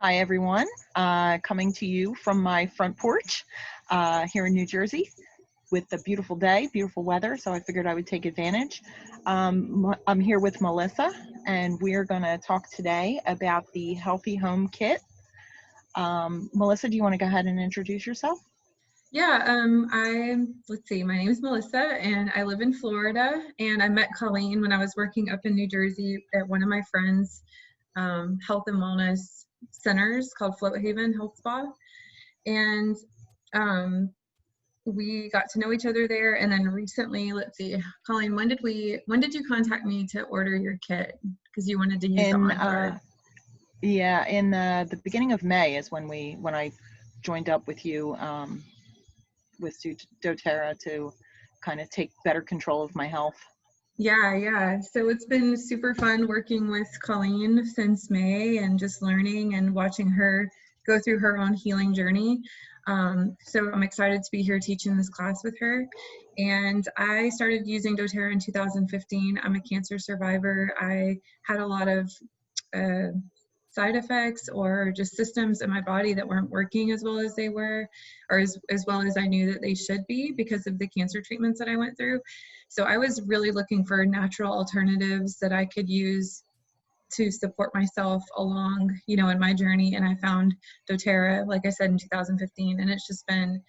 Hi, everyone. Coming to you from my front porch here in New Jersey with the beautiful day, beautiful weather, so I figured I would take advantage. I'm here with Melissa, and we're going to talk today about the Healthy Home Kit. Melissa, do you want to go ahead and introduce yourself? Yeah, let's see, my name is Melissa and I live in Florida, and I met Colleen when I was working up in New Jersey at one of my friends' health and wellness centers called Float Haven Health Spa. And um, we got to know each other there. And then recently, let's see, Colleen, when did you contact me to order your kit? Because you wanted to use the In on card. Yeah, in the beginning of May is when I joined up with you with doTERRA to kind of take better control of my health. Yeah. So it's been super fun working with Colleen since May and just learning and watching her go through her own healing journey. So I'm excited to be here teaching this class with her. And I started using doTERRA in 2015. I'm a cancer survivor. I had a lot of uh, side effects or just systems in my body that weren't working as well as they were, or as well as I knew that they should be because of the cancer treatments that I went through. So I was really looking for natural alternatives that I could use to support myself along, in my journey. And I found doTERRA, like I said, in 2015, and it's just been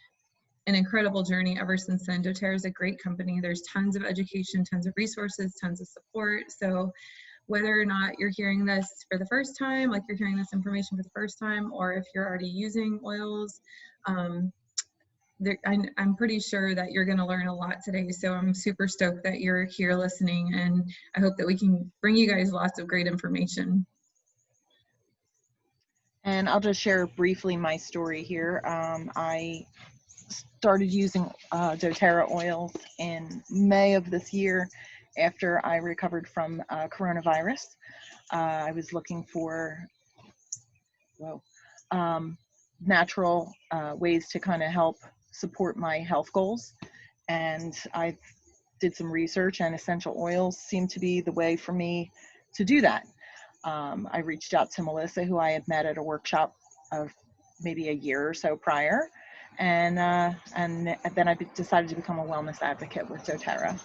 an incredible journey ever since then. doTERRA is a great company. There's tons of education, tons of resources, tons of support. So whether or not you're hearing this for the first time, like you're hearing this information for the first time, or if you're already using oils, I'm pretty sure that you're going to learn a lot today. So I'm super stoked that you're here listening, and I hope that we can bring you guys lots of great information. And I'll just share briefly my story here. I started using doTERRA oils in May of this year after I recovered from coronavirus. I was looking for natural ways to kind of help support my health goals. And I did some research, and essential oils seemed to be the way for me to do that. I reached out to Melissa, who I had met at a workshop of maybe a year or so prior, and then I decided to become a wellness advocate with doTERRA.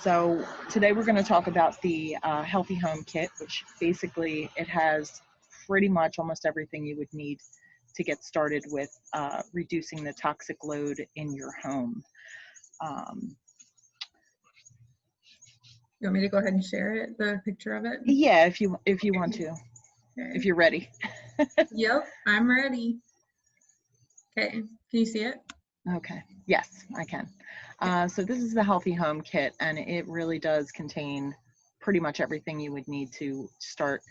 So today we're going to talk about the Healthy Home Kit, which basically it has pretty much almost everything you would need to get started with reducing the toxic load in your home. You want me to go ahead and share it, the picture of it? Yeah, if you want to, okay. If you're ready. Yep, I'm ready. Okay, can you see it? Okay, yes, I can. So this is the Healthy Home Kit, and it really does contain pretty much everything you would need to start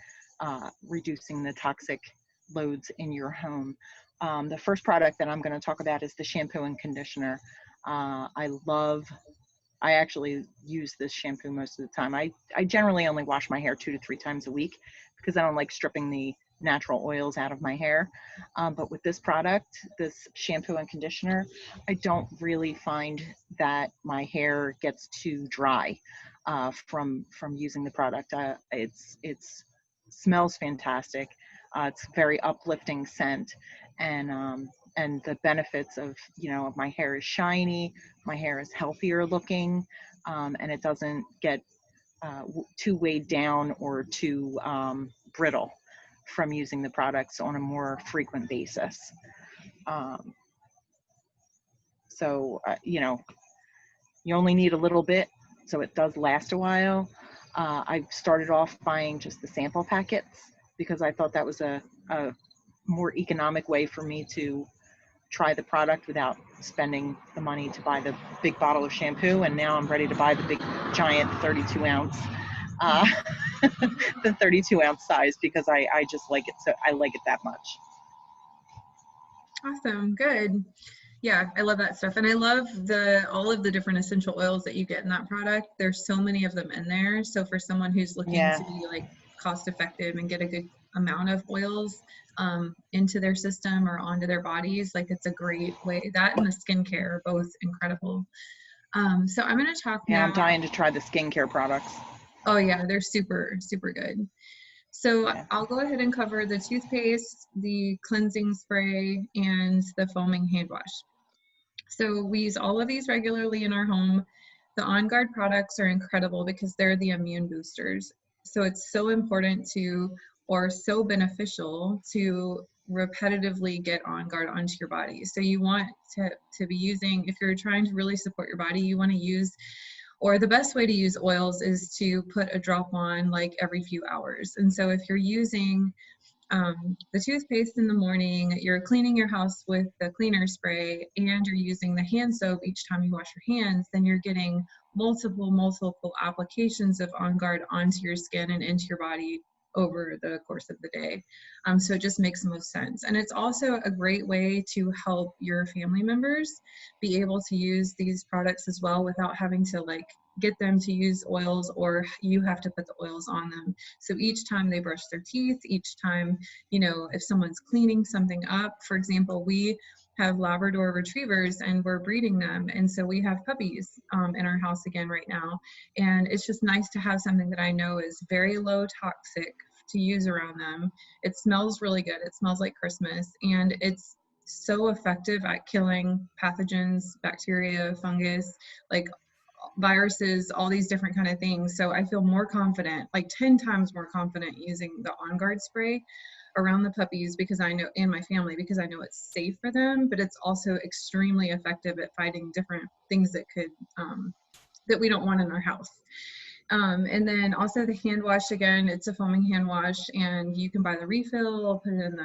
reducing the toxic loads in your home. The first product that I'm going to talk about is the shampoo and conditioner. I actually use this shampoo most of the time. I generally only wash my hair 2 to 3 times a week because I don't like stripping the natural oils out of my hair. But with this product, this shampoo and conditioner, I don't really find that my hair gets too dry from using the product. It smells fantastic. It's very uplifting scent, and the benefits of my hair is shiny, my hair is healthier looking, and it doesn't get too weighed down or too brittle from using the products on a more frequent basis. So you only need a little bit, so it does last a while. I started off buying just the sample packets because I thought that was a more economic way for me to try the product without spending the money to buy the big bottle of shampoo. And now I'm ready to buy the big giant 32 ounce, the 32 ounce size, because I just like it. So I like it that much. Awesome, good. Yeah, I love that stuff. And I love all of the different essential oils that you get in that product. There's so many of them in there. So for someone who's looking to be like cost effective and get a good amount of oils into their system or onto their bodies, like it's a great way. That and the skincare are both incredible. So I'm going to talk now. I'm dying to try the skincare products. Oh yeah, they're super, super good. So Yeah. I'll go ahead and cover the toothpaste, the cleansing spray, and the foaming hand wash. So we use all of these regularly in our home. The On Guard products are incredible because they're the immune boosters. So it's so important to, or so beneficial to repetitively get On Guard onto your body. So you want to be using, if you're trying to really support your body, you want to use, or the best way to use oils is to put a drop on like every few hours. And so if you're using the toothpaste in the morning, you're cleaning your house with the cleaner spray, and you're using the hand soap each time you wash your hands, then you're getting multiple applications of On Guard onto your skin and into your body over the course of the day. So it just makes the most sense. And it's also a great way to help your family members be able to use these products as well without having to like get them to use oils, or you have to put the oils on them. So each time they brush their teeth, each time, you know, if someone's cleaning something up, for example, we have Labrador retrievers and we're breeding them. And so we have puppies in our house again right now. And it's just nice to have something that I know is very low toxic to use around them. It smells really good. It smells like Christmas. And it's so effective at killing pathogens, bacteria, fungus, like viruses, all these different kind of things. So I feel more confident, like 10 times more confident using the On Guard spray around the puppies because I know, and my family, because I know it's safe for them, but it's also extremely effective at fighting different things that could, that we don't want in our house. And then also the hand wash, again, it's a foaming hand wash, and you can buy the refill, put it in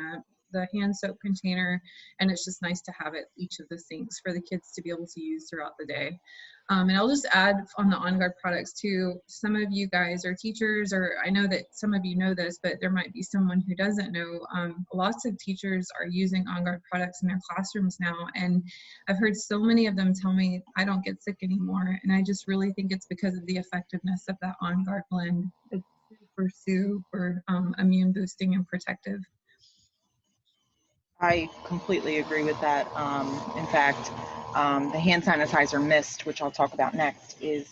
the hand soap container, and it's just nice to have it, each of the sinks for the kids to be able to use throughout the day. And I'll just add on the On Guard products too, some of you guys are teachers, or I know that some of you know this, but there might be someone who doesn't know. Lots of teachers are using On Guard products in their classrooms now, and I've heard so many of them tell me I don't get sick anymore, and I just really think it's because of the effectiveness of that On Guard blend. It's super immune boosting and protective. I completely agree with that. In fact, the hand sanitizer mist, which I'll talk about next, is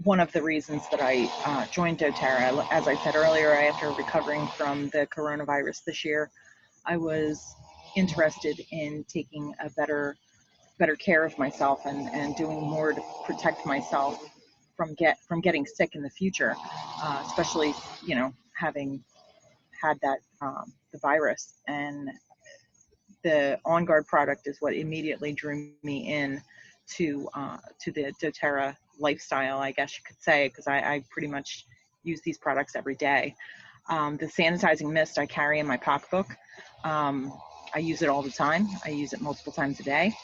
one of the reasons that I joined doTERRA. As I said earlier, after recovering from the coronavirus this year, I was interested in taking a better care of myself and doing more to protect myself from getting sick in the future, especially, you know, having had that the virus. And the On Guard product is what immediately drew me in to the doTERRA lifestyle, I guess you could say, because I pretty much use these products every day. The sanitizing mist I carry in my pocketbook. I use it all the time. I use it multiple times a day.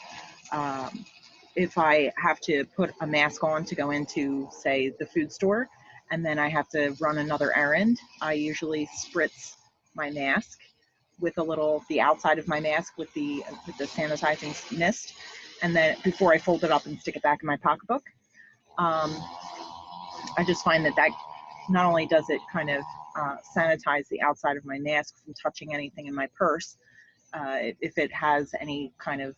If I have to put a mask on to go into, say, the food store, and then I have to run another errand, I usually spritz my mask with the outside of my mask with the sanitizing mist, and then before I fold it up and stick it back in my pocketbook. I just find that not only does it kind of sanitize the outside of my mask from touching anything in my purse, if it has any kind of,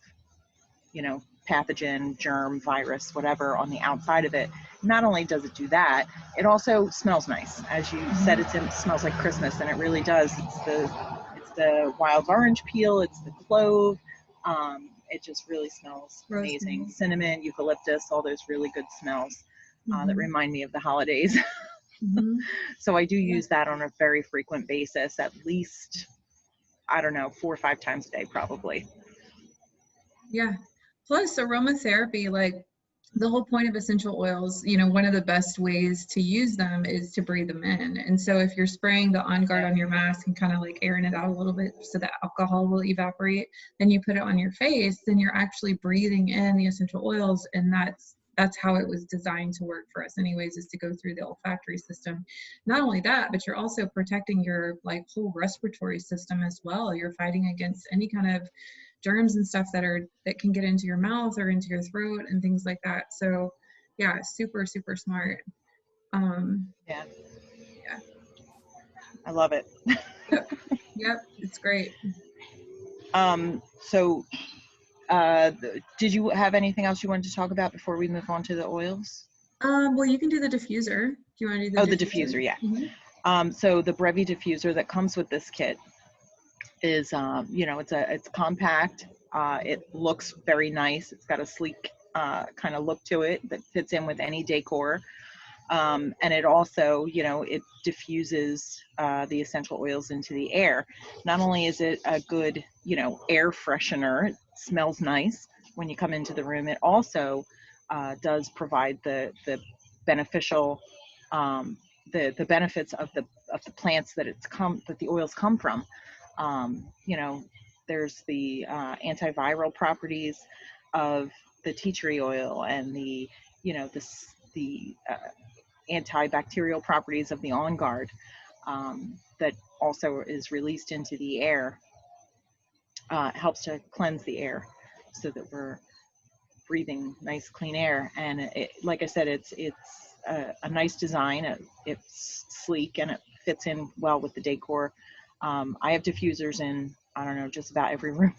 you know, pathogen, germ, virus, whatever on the outside of it, not only does it do that, it also smells nice. As you said, it smells like Christmas, and it really does. It's the wild orange peel, it's the clove. It just really smells amazing. Cinnamon, eucalyptus, all those really good smells that remind me of the holidays. So I do use that on a very frequent basis, at least, I don't know, 4 or 5 times a day, probably. Yeah. Plus aromatherapy, like the whole point of essential oils, you know, one of the best ways to use them is to breathe them in. And so if you're spraying the On Guard on your mask and kind of like airing it out a little bit so that alcohol will evaporate, then you put it on your face, then you're actually breathing in the essential oils. And that's how it was designed to work for us anyways, is to go through the olfactory system. Not only that, but you're also protecting your like whole respiratory system as well. You're fighting against any kind of germs and stuff that can get into your mouth or into your throat and things like that. So yeah, super smart. Yeah, I love it. Yep, it's great. So did you have anything else you wanted to talk about before we move on to the oils? Well, you can do the diffuser. Do you want to do the diffuser? Yeah. So the Brevi diffuser that comes with this kit is, you know, it's compact. It looks very nice. It's got a sleek kind of look to it that fits in with any decor. And it also, you know, it diffuses the essential oils into the air. Not only is it a good, you know, air freshener, it smells nice when you come into the room, it also does provide the beneficial, the benefits of the plants that that the oils come from. You know, there's the antiviral properties of the tea tree oil, and the, you know, the antibacterial properties of the On Guard, that also is released into the air. Helps to cleanse the air so that we're breathing nice clean air. And like I said, it's a nice design. It's sleek and it fits in well with the decor. I have diffusers in, I don't know, just about every room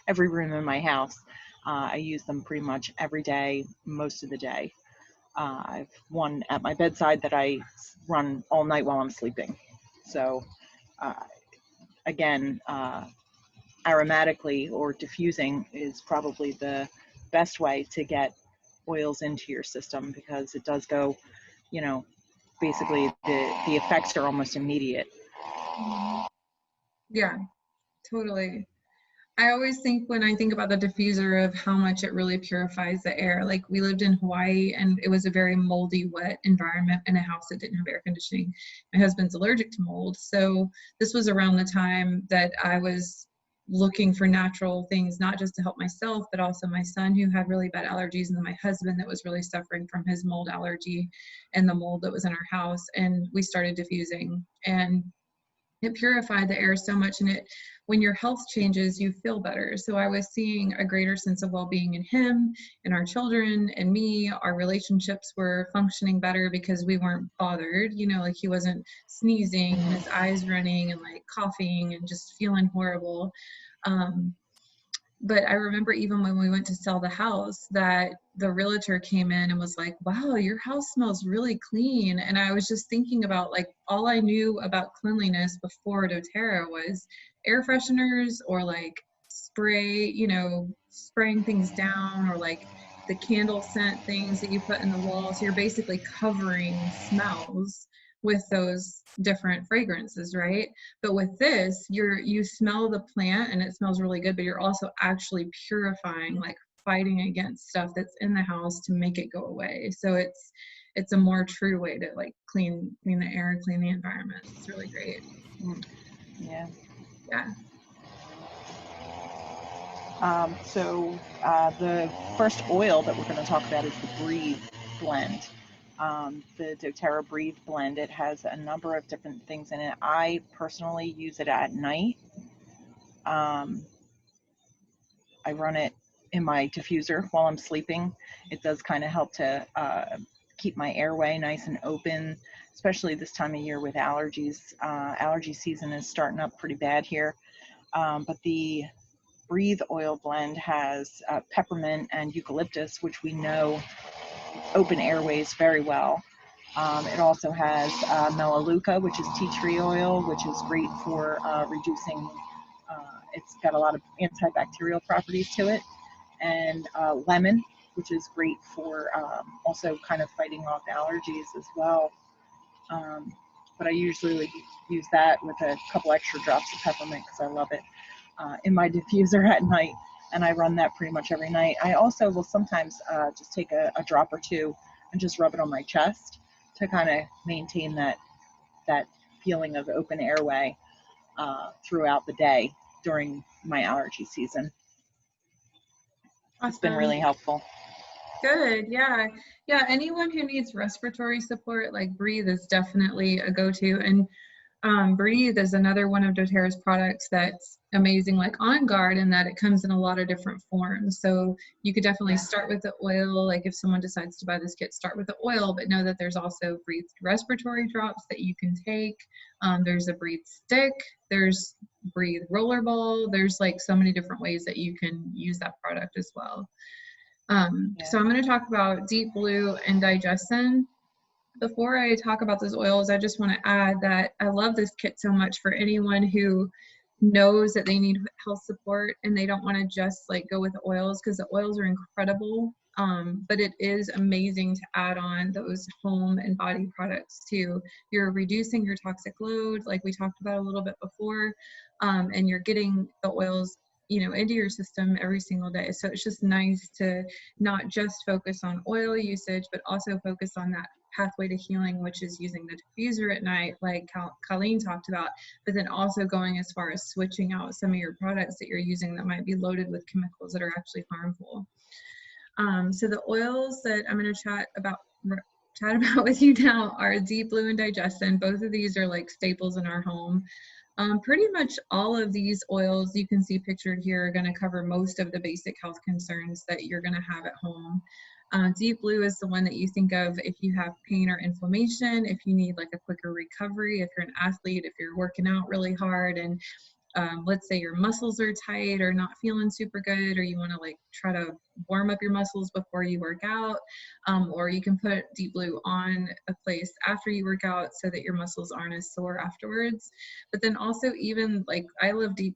every room in my house. I use them pretty much every day, most of the day. I've one at my bedside that I run all night while I'm sleeping. So uh, again, aromatically or diffusing is probably the best way to get oils into your system, because it does go, you know, basically the effects are almost immediate. Yeah, totally. I always think, when I think about the diffuser, of how much it really purifies the air. Like, we lived in Hawaii and it was a very moldy, wet environment in a house that didn't have air conditioning. My husband's allergic to mold. So this was around the time that I was looking for natural things, not just to help myself, but also my son, who had really bad allergies, and then my husband, that was really suffering from his mold allergy and the mold that was in our house. And we started diffusing, and it purified the air so much. And it, when your health changes, you feel better. So I was seeing a greater sense of well-being in him and our children and me. Our relationships were functioning better because we weren't bothered, you know, like he wasn't sneezing and his eyes running and like coughing and just feeling horrible. But I remember, even when we went to sell the house, that the realtor came in and was like, wow, your house smells really clean. And I was just thinking about, like, all I knew about cleanliness before doTERRA was air fresheners, or like spray, you know, spraying things down, or like the candle scent things that you put in the walls. So you're basically covering smells with those different fragrances, right? But with this, you smell the plant and it smells really good, but you're also actually purifying, like fighting against stuff that's in the house to make it go away. So it's a more true way to like clean the air and clean the environment. It's really great. Yeah. Yeah. So the first oil that we're going to talk about is the Breathe blend. The doTERRA Breathe blend, it has a number of different things in it. I personally use it at night. I run it in my diffuser while I'm sleeping. It does kind of help to keep my airway nice and open, especially this time of year with allergies. Allergy season is starting up pretty bad here. But the Breathe oil blend has peppermint and eucalyptus, which we know open airways very well. It also has melaleuca, which is tea tree oil, which is great for reducing, it's got a lot of antibacterial properties to it, and lemon, which is great for also kind of fighting off allergies as well. But I usually use that with a couple extra drops of peppermint because I love it in my diffuser at night, and I run that pretty much every night. I also will sometimes just take a drop or two and just rub it on my chest to kind of maintain that feeling of open airway throughout the day during my allergy season. Awesome. It's been really helpful. Good. Yeah. Yeah. Anyone who needs respiratory support, like Breathe is definitely a go-to. And Breathe is another one of doTERRA's products that's amazing, like On Guard, in that it comes in a lot of different forms. So you could definitely start with the oil. Like, if someone decides to buy this kit, start with the oil, but know that there's also Breathe respiratory drops that you can take. There's a Breathe stick. There's Breathe rollerball. There's like so many different ways that you can use that product as well. So I'm going to talk about Deep Blue and Digestin. before I talk about those oils, I just want to add that I love this kit so much for anyone who knows that they need health support and they don't want to just like go with the oils, because the oils are incredible. But it is amazing to add on those home and body products too. You're reducing your toxic load, like we talked about a little bit before, and you're getting the oils, you know, into your system every single day. So it's just nice to not just focus on oil usage, but also focus on that pathway to healing, which is using the diffuser at night, like Colleen talked about, but then also going as far as switching out some of your products that you're using that might be loaded with chemicals that are actually harmful. So the oils that I'm going to chat about with you now are Deep Blue and Digestin. Both of these are like staples in our home. Pretty much all of these oils you can see pictured here are going to cover most of the basic health concerns that you're going to have at home. Deep Blue is the one that you think of if you have pain or inflammation, if you need like a quicker recovery, if you're an athlete, if you're working out really hard and let's say your muscles are tight or not feeling super good, or you want to like try to warm up your muscles before you work out, or you can put Deep Blue on a place after you work out so that your muscles aren't as sore afterwards. But then also, even like I love Deep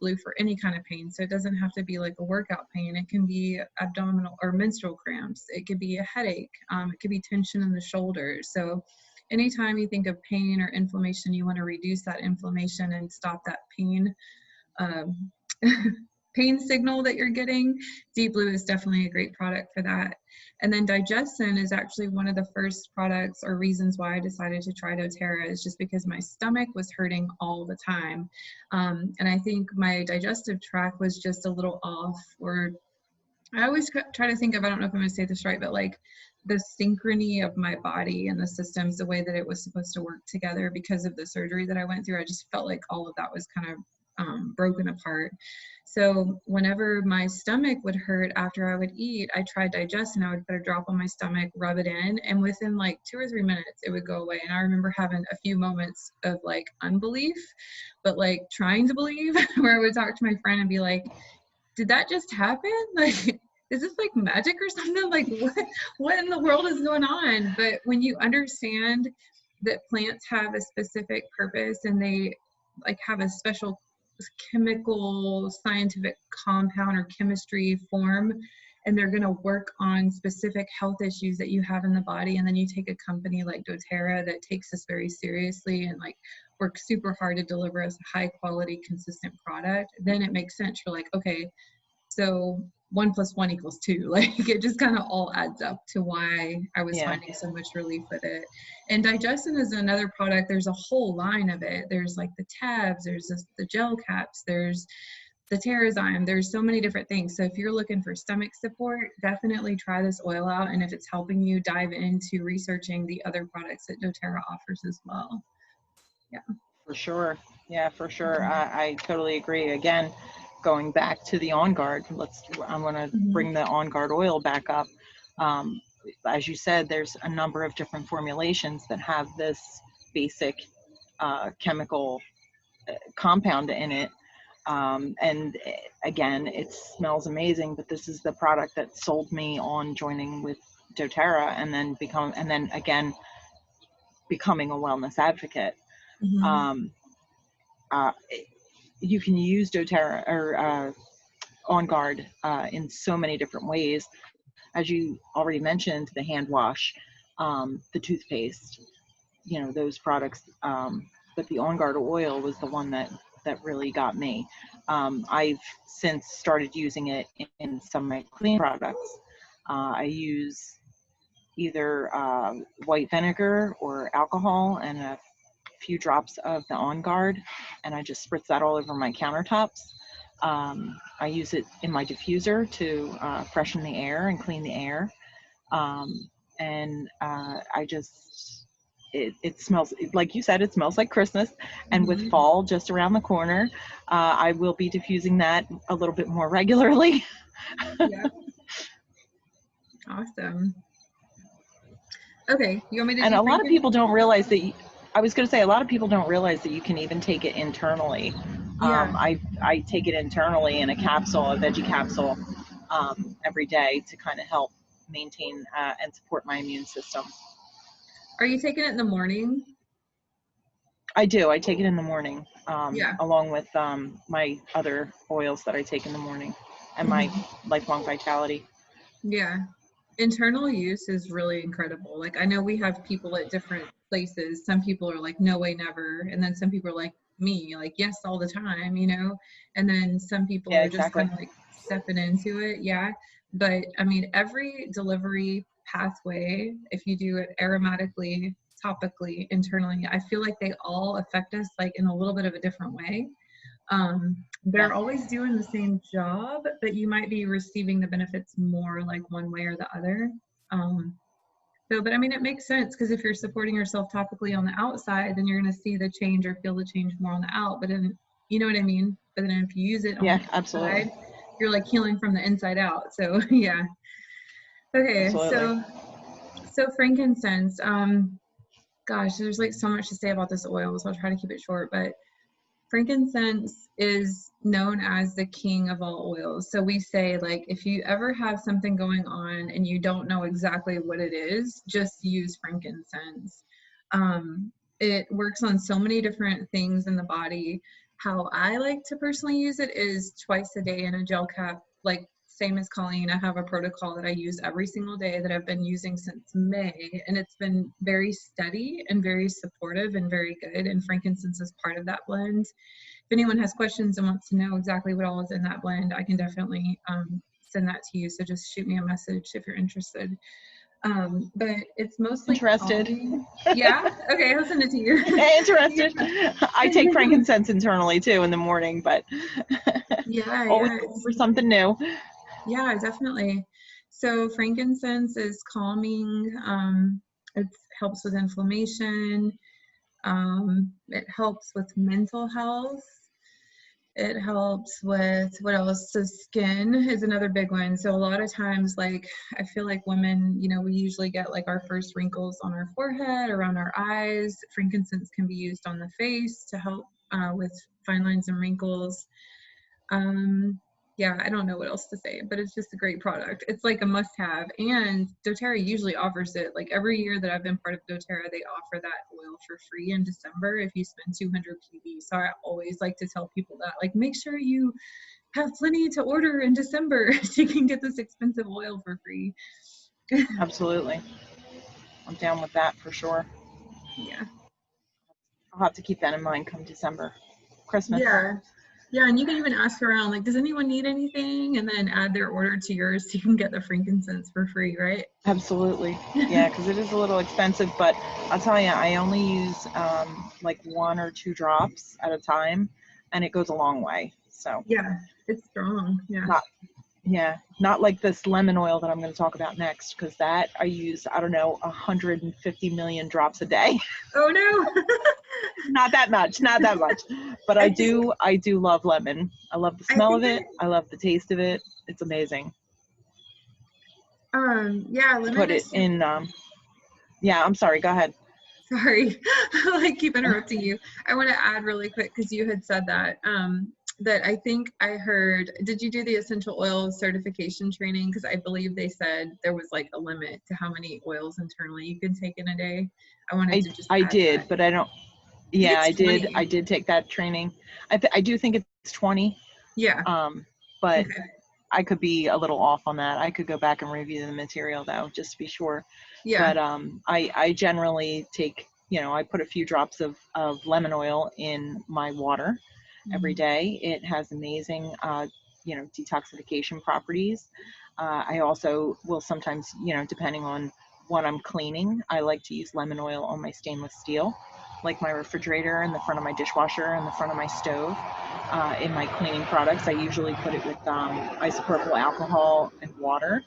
Blue for any kind of pain, so it doesn't have to be like a workout pain. It can be abdominal or menstrual cramps, it could be a headache, it could be tension in the shoulders. So anytime you think of pain or inflammation, you want to reduce that inflammation and stop that pain pain signal that you're getting. Deep Blue is definitely a great product for that. And then Digestin is actually one of the first products or reasons why I decided to try doTERRA, is just because my stomach was hurting all the time. And I think my digestive tract was just a little off, or I always try to think of, I don't know if I'm going to say this right, but like the synchrony of my body and the systems, the way that it was supposed to work together because of the surgery that I went through. I just felt like all of that was kind of broken apart. So whenever my stomach would hurt after I would eat, I tried Digestin. I would put a drop on my stomach, rub it in, and within like 2 or 3 minutes, it would go away. And I remember having a few moments of like unbelief, but like trying to believe, where I would talk to my friend and be like, did that just happen? Like, is this like magic or something? Like, what in the world is going on? But when you understand that plants have a specific purpose and they like have a special chemical, scientific compound or chemistry form, and they're going to work on specific health issues that you have in the body, and then you take a company like doTERRA that takes this very seriously and like works super hard to deliver us a high quality, consistent product, then it makes sense. You're like, okay, so 1 + 1 = 2. Like it just kind of all adds up to why I was finding so much relief with it. And Digestin is another product. There's a whole line of it. There's like the tabs, there's the gel caps, there's the Terrazyme. There's so many different things. So if you're looking for stomach support, definitely try this oil out. And if it's helping you, dive into researching the other products that doTERRA offers as well. Yeah. For sure. Yeah, for sure. I totally agree. Again, going back to the On Guard, I'm going to bring the On Guard oil back up. As you said, there's a number of different formulations that have this basic chemical compound in it. And again, it smells amazing, but this is the product that sold me on joining with doTERRA and then again, becoming a wellness advocate. You can use doTERRA or On Guard in so many different ways. As you already mentioned, the hand wash, the toothpaste, you know, those products. But the On Guard oil was the one that really got me. I've since started using it in some of my clean products. I use either white vinegar or alcohol and a few drops of the On Guard, and I just spritz that all over my countertops. I use it in my diffuser to freshen the air and clean the air. It smells, like you said, it smells like Christmas. And with fall just around the corner, I will be diffusing that a little bit more regularly. Yeah. Awesome. Okay, you want me to? And a lot of people don't realize that. I was going to say, a lot of people don't realize that you can even take it internally. Yeah. I take it internally in a capsule, a veggie capsule, every day to kind of help maintain and support my immune system. Are you taking it in the morning? I do. I take it in the morning, Yeah. along with my other oils that I take in the morning, and my Lifelong Vitality. Yeah. Internal use is really incredible. Like, I know we have people at different places. Some people are like, no way, never. And then some people are like me, like, yes, all the time, you know? And then some people Yeah, are just exactly. kind of like stepping into it. Yeah. But I mean, every delivery pathway, if you do it aromatically, topically, internally, I feel like they all affect us like in a little bit of a different way. Yeah. They're always doing the same job, but you might be receiving the benefits more like one way or the other. Um, but I mean, it makes sense because if you're supporting yourself topically on the outside, then you're going to see the change or feel the change more on the out. But then, you know what I mean? But then if you use it on Yeah, the absolutely. inside, you're like healing from the inside out. So yeah. Okay. Absolutely. So frankincense. Gosh, there's like so much to say about this oil, so I'll try to keep it short. But frankincense is known as the king of all oils. So we say, like, if you ever have something going on and you don't know exactly what it is, just use frankincense. It works on so many different things in the body. How I like to personally use it is twice a day in a gel cap, like same as Colleen. I have a protocol that I use every single day that I've been using since May, and it's been very steady and very supportive and very good. And frankincense is part of that blend. If anyone has questions and wants to know exactly what all is in that blend, I can definitely send that to you. So just shoot me a message if you're interested. But it's mostly Interested. calming. Yeah. Okay, I'll send it to you. Interested. I take frankincense internally too in the morning, but Yeah, always yeah, looking for something new. yeah, definitely. So frankincense is calming. It helps with inflammation. It helps with mental health. It helps with what else? So skin is another big one. So a lot of times, like, I feel like women, you know, we usually get like our first wrinkles on our forehead, around our eyes. Frankincense can be used on the face to help with fine lines and wrinkles. Um, yeah, I don't know what else to say, but it's just a great product. It's like a must have. And doTERRA usually offers it. Like every year that I've been part of doTERRA, they offer that oil for free in December if you spend 200 PV. So I always like to tell people that, like, make sure you have plenty to order in December so you can get this expensive oil for free. Absolutely. I'm down with that for sure. Yeah. I'll have to keep that in mind come December. Christmas. Yeah. Yeah, and you can even ask around, like, does anyone need anything? And then add their order to yours so you can get the frankincense for free, right? Absolutely. Yeah, because it is a little expensive, but I'll tell you, I only use like 1 or 2 drops at a time, and it goes a long way. So Yeah, it's strong. Yeah. not, yeah, not like this lemon oil that I'm going to talk about next, because that I use, I don't know, 150 million drops a day. Oh no. Not that much, not that much. But I think I do love lemon. I love the I smell think of it. I love the taste of it. It's amazing. yeah, To lemon put it is super. in, yeah, I'm sorry, go ahead. Sorry, I like keep interrupting you. I want to add really quick because you had said that that I think I heard. Did you do the essential oil certification training? Because I believe they said there was like a limit to how many oils internally you can take in a day. I wanted to just I add did, that. but I don't, I think yeah, it's I 20. did take that training. I do think it's 20, Yeah. but Okay. I could be a little off on that. I could go back and review the material though, just to be sure. Yeah. But I generally take, I put a few drops of lemon oil in my water every Mhm. day. It has amazing, detoxification properties. I also will sometimes, depending on what I'm cleaning, I like to use lemon oil on my stainless steel, like my refrigerator and the front of my dishwasher and the front of my stove. In my cleaning products, I usually put it with isopropyl alcohol and water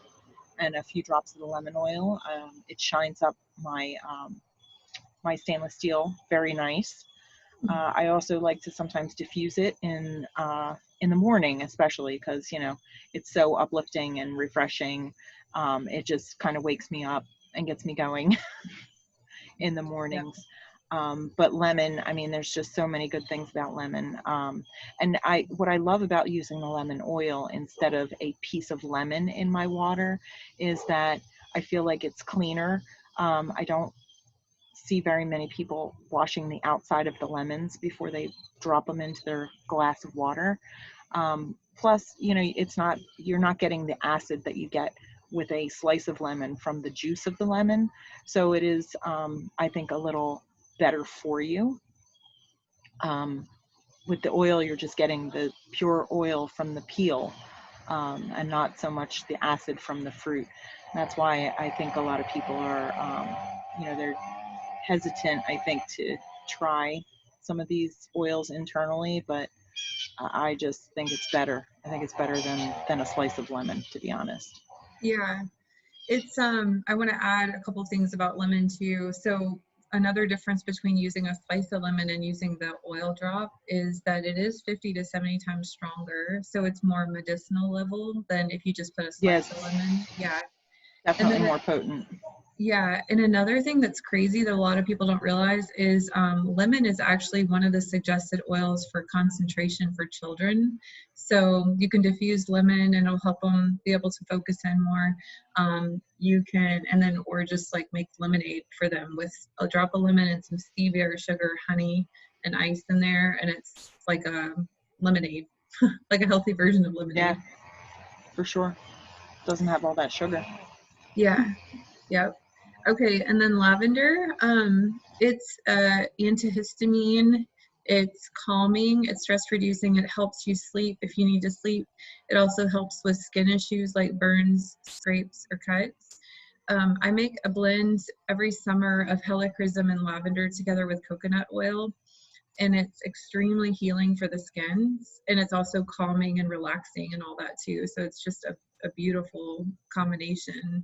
and a few drops of the lemon oil. It shines up my stainless steel very nice. I also like to sometimes diffuse it in the morning, especially because it's so uplifting and refreshing. It just kind of wakes me up and gets me going in the Yeah. mornings. But lemon, I mean, there's just so many good things about lemon. And what I love about using the lemon oil instead of a piece of lemon in my water is that I feel like it's cleaner. I don't see very many people washing the outside of the lemons before they drop them into their glass of water. Plus, it's not, you're not getting the acid that you get with a slice of lemon from the juice of the lemon. So it is, I think, a little better for you. With the oil, you're just getting the pure oil from the peel, and not so much the acid from the fruit. That's why I think a lot of people are, they're hesitant, I think, to try some of these oils internally, but I just think it's better. I think it's better than a slice of lemon, to be honest. Yeah. It's I want to add a couple things about lemon too. So another difference between using a slice of lemon and using the oil drop is that it is 50 to 70 times stronger. So it's more medicinal level than if you just put a slice of lemon. Yeah. And Definitely then more potent. yeah, and another thing that's crazy that a lot of people don't realize is lemon is actually one of the suggested oils for concentration for children. So you can diffuse lemon and it'll help them be able to focus in more. You can, and then, or just like make lemonade for them with a drop of lemon and some stevia or sugar, honey, and ice in there. And it's like a lemonade, like a healthy version of lemonade. Yeah, for sure. Doesn't have all that sugar. Yeah, yep. Okay, and then lavender, it's antihistamine, it's calming, it's stress reducing, it helps you sleep if you need to sleep. It also helps with skin issues like burns, scrapes, or cuts. I make a blend every summer of helichrysum and lavender together with coconut oil, and it's extremely healing for the skin, and it's also calming and relaxing and all that too. So it's just a beautiful combination.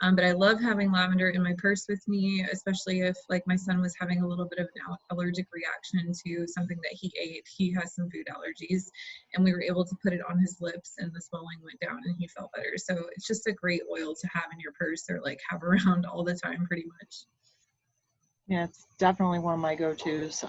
But I love having lavender in my purse with me, especially if like my son was having a little bit of an allergic reaction to something that he ate. He has some food allergies, and we were able to put it on his lips and the swelling went down and he felt better. So it's just a great oil to have in your purse or like have around all the time pretty much. Yeah, it's definitely one of my go-tos.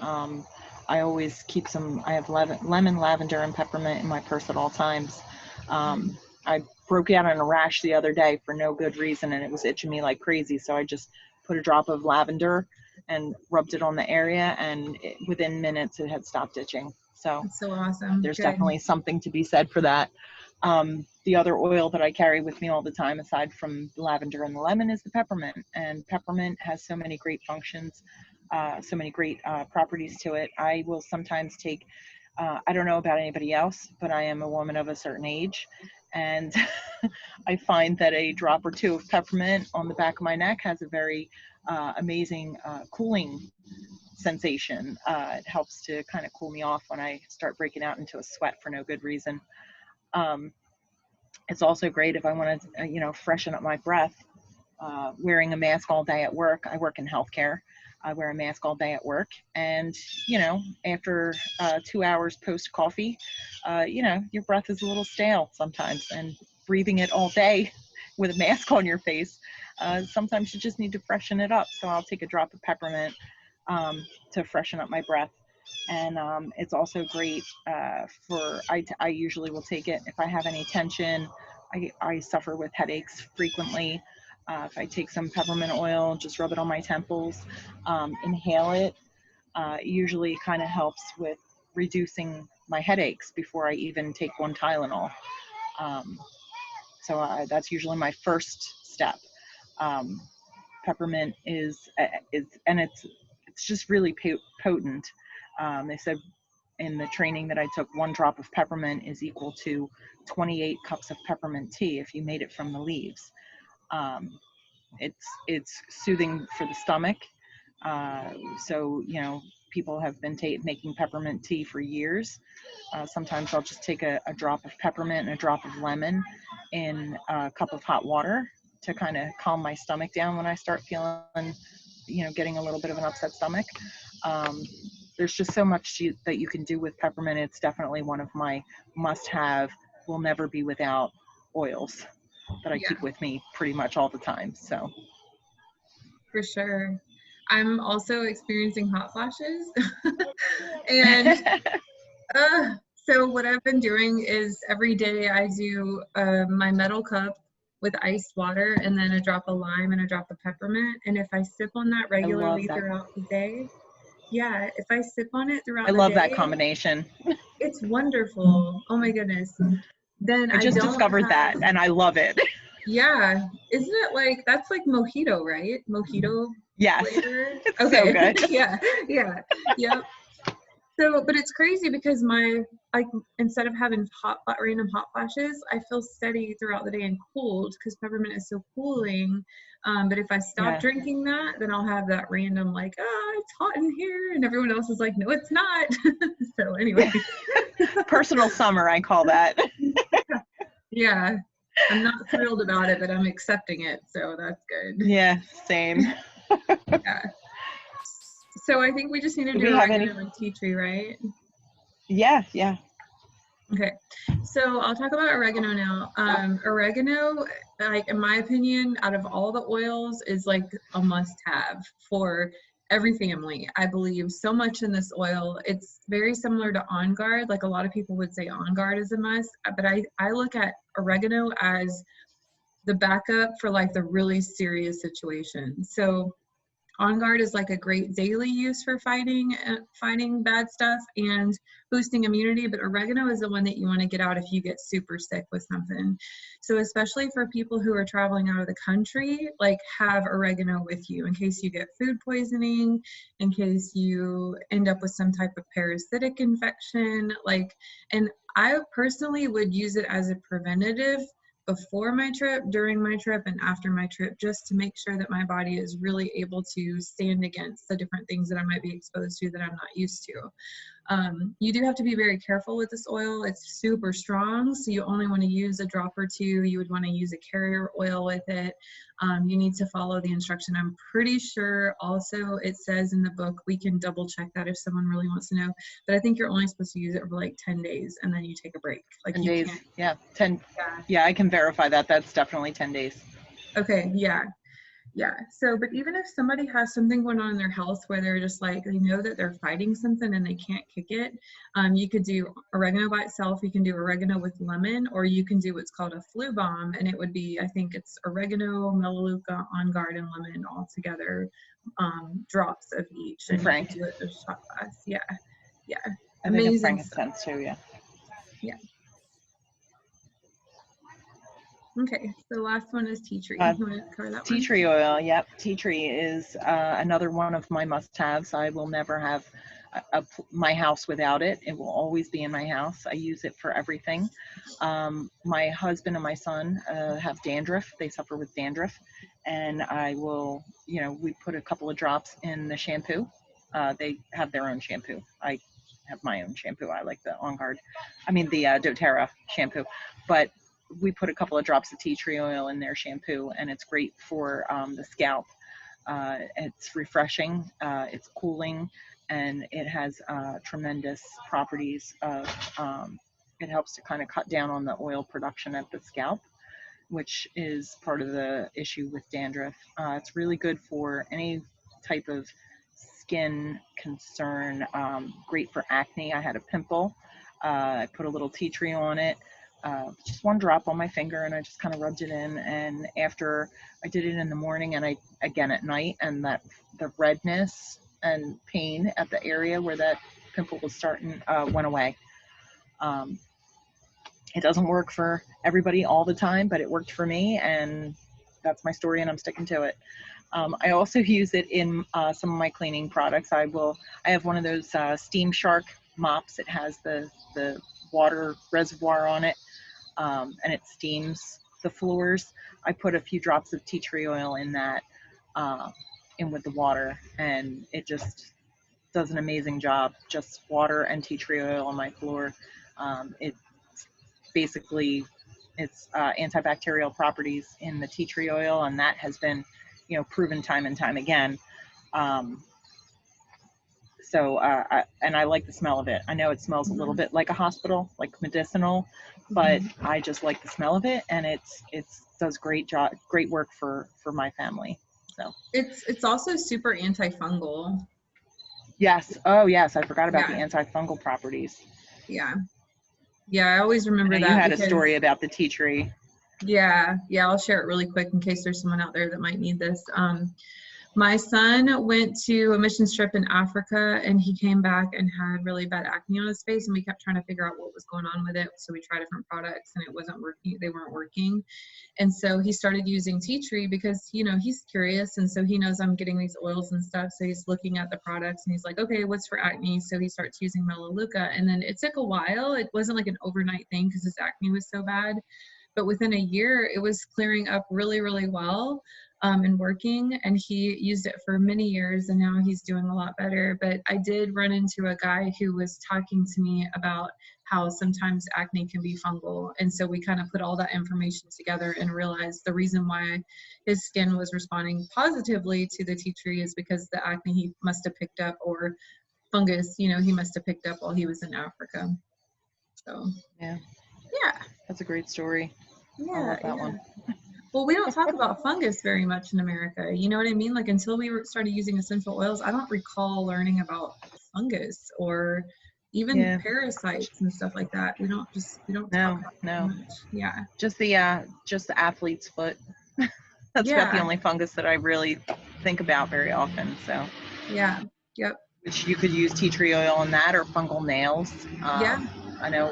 I always keep some, I have lemon, lavender, and peppermint in my purse at all times. I broke out in a rash the other day for no good reason, and it was itching me like crazy. So I just put a drop of lavender and rubbed it on the area, and within minutes it had stopped itching. So That's so awesome. there's Good. definitely something to be said for that. The other oil that I carry with me all the time, aside from the lavender and the lemon, is the peppermint. And peppermint has so many great functions, so many great properties to it. I will sometimes take, I don't know about anybody else, but I am a woman of a certain age. And I find that a drop or two of peppermint on the back of my neck has a very amazing cooling sensation. It helps to kind of cool me off when I start breaking out into a sweat for no good reason. It's also great if I want to, freshen up my breath. Wearing a mask all day at work. I work in healthcare. I wear a mask all day at work, and after 2 hours post coffee, your breath is a little stale sometimes, and breathing it all day with a mask on your face, sometimes you just need to freshen it up. So I'll take a drop of peppermint to freshen up my breath. And it's also great I usually will take it if I have any tension. I suffer with headaches frequently. If I take some peppermint oil, just rub it on my temples, inhale it, usually kind of helps with reducing my headaches before I even take one Tylenol. So that's usually my first step. Peppermint is and it's just really potent. They said in the training that I took, 1 drop of peppermint is equal to 28 cups of peppermint tea if you made it from the leaves. It's soothing for the stomach. So people have been making peppermint tea for years. Sometimes I'll just take a drop of peppermint and a drop of lemon in a cup of hot water to kind of calm my stomach down when I start feeling, getting a little bit of an upset stomach. There's just so much that you can do with peppermint. It's definitely one of my must-have, will never be without oils that I keep with me pretty much all the time. So for sure. I'm also experiencing hot flashes. And so what I've been doing is every day I do my metal cup with iced water and then a drop of lime and a drop of peppermint. And if I sip on that I love regularly that. throughout the day, yeah, if I sip on it I throughout the love that day, combination. it's wonderful. Oh my goodness. Then I I just don't discovered have, that and I love it. yeah, isn't it like, that's like mojito, right? Mojito Yes, flavor? it's so Okay, good. yeah, yeah, yep. So, but it's crazy because my, like, instead of having random hot flashes, I feel steady throughout the day and cooled because peppermint is so cooling. But if I stop Yeah. drinking that, then I'll have that random, like, it's hot in here. And everyone else is like, no, it's not. So anyway. Personal summer, I call that. Yeah. I'm not thrilled about it, but I'm accepting it. So that's good. Yeah, same. Yeah. So I think we just need to Do do we have any? oregano and tea tree, right? Yeah, yeah. Okay, so I'll talk about oregano now. Oregano, like in my opinion, out of all the oils, is like a must-have for every family. I believe so much in this oil. It's very similar to On Guard. Like a lot of people would say On Guard is a must, but I look at oregano as the backup for like the really serious situations. So On Guard is like a great daily use for fighting bad stuff and boosting immunity, but oregano is the one that you want to get out if you get super sick with something. So especially for people who are traveling out of the country, like have oregano with you in case you get food poisoning, in case you end up with some type of parasitic infection, like, and I personally would use it as a preventative before my trip, during my trip, and after my trip, just to make sure that my body is really able to stand against the different things that I might be exposed to that I'm not used to. You do have to be very careful with this oil. It's super strong, so you only want to use a drop or two. You would want to use a carrier oil with it. You need to follow the instruction. I'm pretty sure also it says in the book, we can double check that if someone really wants to know, but I think you're only supposed to use it for like 10 days and then you take a break. Like 10 you days. can't. Yeah, 10. Yeah. Yeah, I can verify that. That's definitely 10 days. Okay, yeah. Yeah. So, but even if somebody has something going on in their health where they're just like, they know that they're fighting something and they can't kick it, you could do oregano by itself. You can do oregano with lemon, or you can do what's called a flu bomb. And it would be, I think it's oregano, melaleuca, On Guard, and lemon all together, drops of each. And And you Frank. could do it in a shot glass. Yeah. Yeah. I think it's Amazing stuff. frankincense too, yeah. Yeah. Okay. So the last one is tea tree. Uh, You want to cover that Tea one? tree oil, yep. Tea tree is another one of my must-haves. I will never have my house without it. It will always be in my house. I use it for everything. My husband and my son have dandruff. They suffer with dandruff. And I will, we put a couple of drops in the shampoo. They have their own shampoo. I have my own shampoo. I like the On Guard. I mean the doTERRA shampoo. But we put a couple of drops of tea tree oil in their shampoo, and it's great for the scalp. It's refreshing, it's cooling, and it has tremendous properties of, it helps to kind of cut down on the oil production at the scalp, which is part of the issue with dandruff. It's really good for any type of skin concern, great for acne. I had a pimple. I put a little tea tree on it, just one drop on my finger, and I just kind of rubbed it in. And after I did it in the morning and again at night, and the redness and pain at the area where that pimple was starting went away. It doesn't work for everybody all the time, but it worked for me, and that's my story, and I'm sticking to it. I also use it in some of my cleaning products. I have one of those Steam Shark mops. It has the water reservoir on it, and it steams the floors. I put a few drops of tea tree oil in that, in with the water, and it just does an amazing job. Just water and tea tree oil on my floor. It basically, it's antibacterial properties in the tea tree oil, and that has been, proven time and time again. And I like the smell of it. I know it smells a little bit like a hospital, like medicinal, but I just like the smell of it, and it does great work for my family. So It's also super antifungal. yes. Oh yes, I forgot about the Yeah. antifungal properties. Yeah. Yeah, I always remember I know you that had a because story about the tea tree. Yeah, I'll share it really quick in case there's someone out there that might need this. My son went to a mission trip in Africa and he came back and had really bad acne on his face, and we kept trying to figure out what was going on with it. So we tried different products and it wasn't working. They weren't working. And so he started using tea tree because, you know, he's curious. And so he knows I'm getting these oils and stuff. So he's looking at the products and he's like, okay, what's for acne? So he starts using Melaleuca. And then it took a while. It wasn't like an overnight thing because his acne was so bad. But within a year, it was clearing up really, really well and working. And he used it for many years, and now he's doing a lot better. But I did run into a guy who was talking to me about how sometimes acne can be fungal. And so we kind of put all that information together and realized the reason why his skin was responding positively to the tea tree is because the acne he must have picked up, or fungus, you know, he must have picked up while he was in Africa. So, Yeah. yeah. That's a great story. Yeah, I love that one. Well, we don't talk about fungus very much in America. You know what I mean? Like until we started using essential oils, I don't recall learning about fungus or even parasites and stuff like that. We don't talk about no. much. Yeah. Just the athlete's foot. That's about the only fungus that I really think about very often. So. Yeah. Yep. Which you could use tea tree oil in that, or fungal nails. I know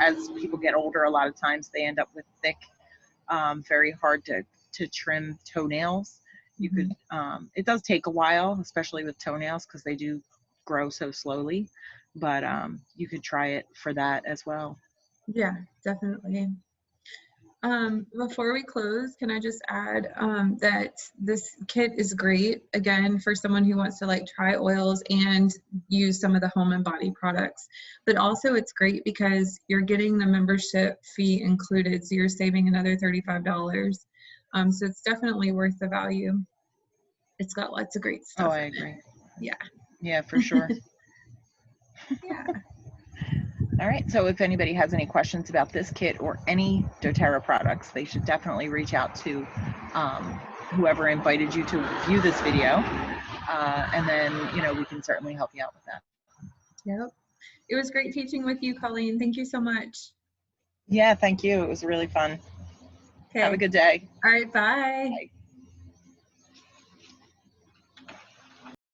as people get older, a lot of times they end up with thick, very hard to trim toenails. You could, it does take a while, especially with toenails, because they do grow so slowly, but you could try it for that as well. Yeah, definitely. Before we close, can I just add that this kit is great, again, for someone who wants to like try oils and use some of the home and body products. But also it's great because you're getting the membership fee included, so you're saving another $35. So it's definitely worth the value. It's got lots of great stuff. Oh, I agree. Yeah. Yeah, for sure. Yeah. All right, so if anybody has any questions about this kit or any doTERRA products, they should definitely reach out to whoever invited you to view this video, and then, you know, we can certainly help you out with that. Yep. It was great teaching with you, Colleen. Thank you so much. Yeah, thank you. It was really fun. Okay. Have a good day. All right, bye. Bye.